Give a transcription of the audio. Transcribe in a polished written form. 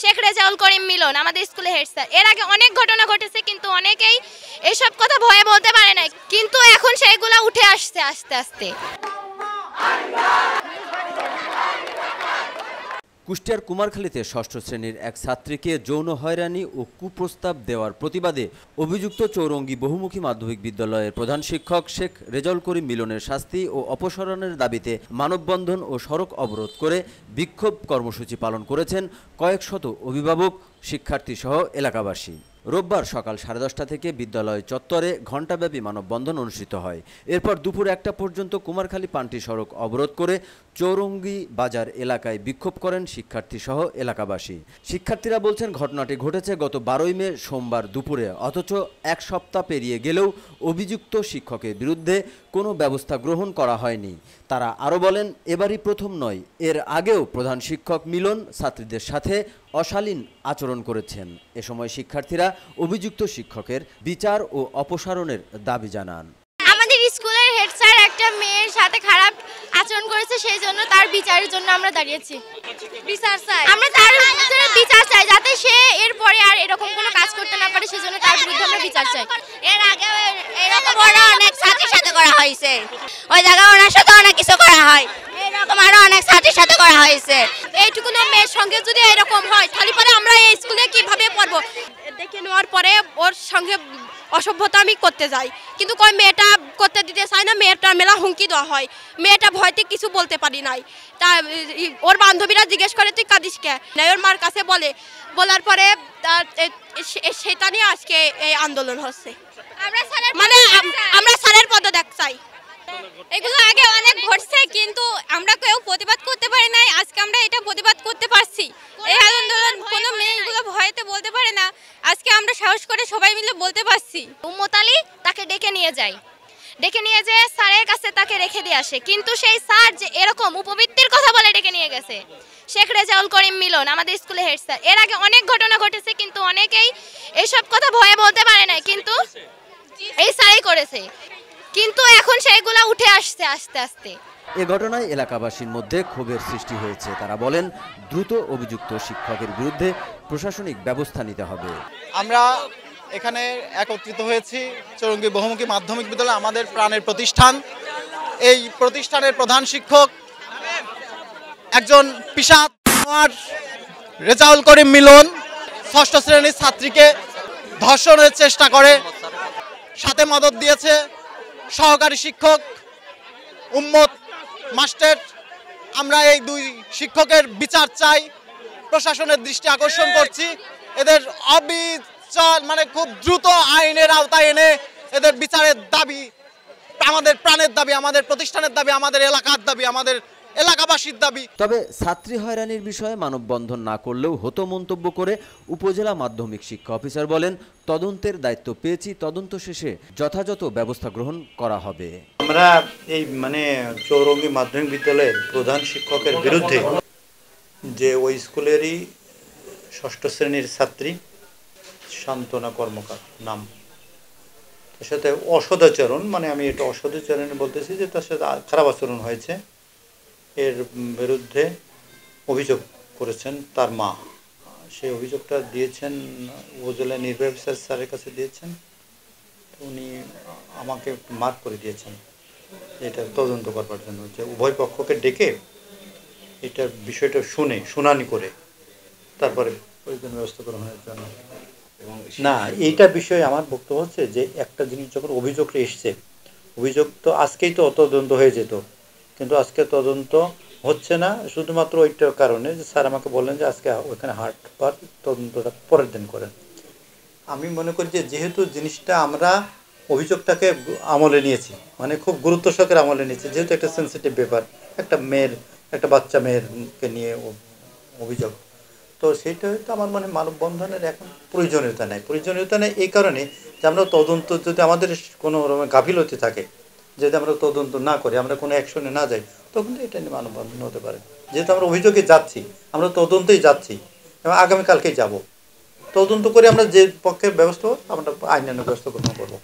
শেখ রেজাউল করিম মিলন আমাদের স্কুলে head sir. এর আগে অনেক ঘটনা ঘটেছে, কিন্তু অনেকেই এইসব কথা ভয়ে বলতে পারে না, কিন্তু এখন সেইগুলা উঠে আসছে আস্তে আস্তে। কুষ্টিয়ার কুমারখালীতে ষষ্ঠ শ্রেণীর এক ছাত্রীকে যৌন হয়রানি ও কুপ্রস্তাব দেওয়ার প্রতিবাদে অভিযুক্ত চৌরঙ্গী বহুমুখী মাধ্যমিক বিদ্যালয়ের প্রধান শিক্ষক শেখ রেজাউল করিম মিলনের শাস্তি ও অপসারণের দাবিতে মানববন্ধন ও সড়ক অবরোধ করে বিক্ষোভ কর্মসূচি পালন করেছেন কয়েক শত অভিভাবক, শিক্ষার্থী সহ এলাকাবাসী। রোববার সকাল 10:30 থেকে বিদ্যালয় চত্বরে ঘণ্টাব্যাপী মানববন্ধন অনুষ্ঠিত হয়। এরপর দুপুর 1টা পর্যন্ত কুমারখালী পান্টি সড়ক অবরোধ করে চৌরঙ্গী বাজার এলাকায় বিক্ষোভ করেন শিক্ষার্থী সহ এলাকাবাসী। শিক্ষার্থীরা বলছেন, ঘটনাটি ঘটেছে গত 12ই মে সোমবার দুপুরে, অথচ এক সপ্তাহ পেরিয়ে গেলেও অভিযুক্ত শিক্ষকের বিরুদ্ধে কোনো ব্যবস্থা গ্রহণ করা হয়নি। তারা আরও বলেন, এবারই প্রথম নয়, এর আগেও প্রধান শিক্ষক মিলন ছাত্রীদের সাথে অশালীন আচরণ করেছেন। এ সময় শিক্ষার্থীরা অভিযুক্ত শিক্ষকের বিচার ও অপসারণের দাবি জানান। আমাদের স্কুলের হেড স্যার একটা মেয়ের সাথে খারাপ আচরণ করেছে, সেই জন্য তার বিচারের জন্য আমরা দাঁড়িয়েছি। বিচার চাই, আমরা তার বিচার চাই, যাতে সে এরপরে আর এরকম কোনো কাজ করতে না পারে, সেজন্য তার বিরুদ্ধে আমরা বিচার চাই। এর আগে এরকম অনেক ছাত্রীর সাথে করা হয়েছে, ওই জায়গায় ওনার সাথে অনেক কিছু করা হয়, এরকম আরো অনেক ছাত্রীর সাথে করা হয়েছে। এইটুকু মেয়ের সঙ্গে যদি এরকম হয়, তাহলে পরে আমরা এই স্কুলে কিভাবে পড়বো? দেখে নেওয়ার পরে ওর সঙ্গে অসভ্যতা আমি করতে যাই, কিন্তু কই মেয়েটা করতে দিতে চায় না, মেয়েটা মেলা হুমকি দেওয়া হয়, মেয়েটা ভয়তে কিছু বলতে পারি নাই। তা ওর বান্ধবীরা জিজ্ঞেস করে, তুই কাঁদিস কে? ওর মার কাছে বলার পরে সেটা নিয়ে আজকে এই আন্দোলন হচ্ছে। আমরা স্যারের পদত্যাগ চাই। এগুলো আগে অনেক ঘটছে, কিন্তু আমরা কেউ প্রতিবাদ করতে পারি নাই। আজকে আমরা এটা প্রতিবাদ করতে পারছি। এই আন্দোলন কোনো মেয়েগুলো ভয়তে বলতে পারে না, আজকে আমরা সাহস করে সবাই মিলে বলতে পারছি। উম্মত আলী তাকে ডেকে নিয়ে যেয়ে স্যারের কাছে তাকে রেখে দিয়ে আসে, কিন্তু সেই স্যার যে এরকম উপবৃত্তির কথা বলে ডেকে নিয়ে গেছে। শেখ রেজাউল করিম মিলন আমাদের স্কুলে হেড স্যার। এর আগে অনেক ঘটনা ঘটেছে, কিন্তু অনেকেই এইসব কথা ভয়ে বলতে পারে না, কিন্তু এই স্যারই করেছে, কিন্তু এখন সেইগুলা উঠে আসছে আস্তে আস্তে। এ ঘটনায় এলাকাবাসীর মধ্যে ক্ষোভের সৃষ্টি হয়েছে। তারা বলেন, দ্রুত অভিযুক্ত শিক্ষকের বিরুদ্ধে প্রশাসনিক ব্যবস্থা নিতে হবে। আমরা এখানে একত্রিত হয়েছি চৌরঙ্গী বহুমুখী মাধ্যমিক বিদ্যালয়, আমাদের প্রাণের প্রতিষ্ঠান। এই প্রতিষ্ঠানের প্রধান শিক্ষক একজন পিশাচ রেজাউল করিম মিলন ষষ্ঠ শ্রেণীর ছাত্রীকে ধর্ষণের চেষ্টা করে, সাথে মদত দিয়েছে সহকারী শিক্ষক উম্মত মাস্টার। আমরা এই দুই শিক্ষকের বিচার চাই, প্রশাসনের দৃষ্টি আকর্ষণ করছি। এদের অবিচার খুব দ্রুত আইনের আওতায় এনে এদের বিচারের দাবি আমাদের প্রাণের দাবি, আমাদের প্রতিষ্ঠানের দাবি, আমাদের এলাকার দাবি, আমাদের এলাকাবাসীর দাবি। তবে ছাত্রী হয়রানির বিষয়ে মানববন্ধন না করলেও হতো মন্তব্য করে উপজেলা মাধ্যমিক শিক্ষা অফিসার বলেন, তদন্তের দায়িত্ব পেয়েছি, তদন্ত শেষে যথাযথ ব্যবস্থা গ্রহণ করা হবে। আমরা এই চৌরঙ্গী মাধ্যমিক বিদ্যালয়ের প্রধান শিক্ষকের বিরুদ্ধে যে ওই স্কুলেরই ষষ্ঠ শ্রেণীর ছাত্রী শান্তনা কর্মকার নাম, তার সাথে অসদাচরণ, আমি এটা অসদাচরণ বলতেছি যে তার সাথে খারাপ আচরণ হয়েছে, এর বিরুদ্ধে অভিযোগ করেছেন তার মা। সেই অভিযোগটা দিয়েছেন উপজেলা নির্বাহী অফিসার স্যারের কাছে দিয়েছেন। উনি আমাকে মার্ক করে দিয়েছেন এটা তদন্ত করবার জন্য, যে উভয় পক্ষকে ডেকে এটার বিষয়টা শুনানি করে তারপরে প্রয়োজনীয় ব্যবস্থা গ্রহণের জন্য। না, এইটা বিষয়ে আমার বক্তব্য হচ্ছে যে একটা জিনিস যখন অভিযোগটা এসছে, অভিযোগ তো আজকেই তো তদন্ত হয়ে যেত, কিন্তু আজকে তদন্ত হচ্ছে না শুধুমাত্র ওইটার কারণে যে স্যার আমাকে বললেন যে আজকে ওইখানে হাটবার তদন্তটা পরের দিন করেন। আমি মনে করি যে যেহেতু জিনিসটা আমরা অভিযোগটাকে আমলে নিয়েছি, খুব গুরুত্ব সহকারে আমলে নিয়েছি, যেহেতু একটা সেন্সিটিভ ব্যাপার, একটা বাচ্চা মেয়েরকে নিয়ে অভিযোগ, তো সেইটা হয়তো আমার মানববন্ধনের এখন প্রয়োজনীয়তা নেই এই কারণে যে আমরা তদন্ত যদি আমাদের কোনো গাফিলতি থাকে, যদি আমরা তদন্ত না করি, আমরা কোনো অ্যাকশনে না যাই, তখন তো এটা নিয়ে মানববন্ধন হতে পারে। যেহেতু আমরা অভিযোগে যাচ্ছি, আমরা তদন্তেই যাচ্ছি এবং আগামীকালকেই যাব, তদন্ত করে আমরা যে পক্ষের ব্যবস্থা আমরা আইনানুগ ব্যবস্থা গ্রহণ করবো।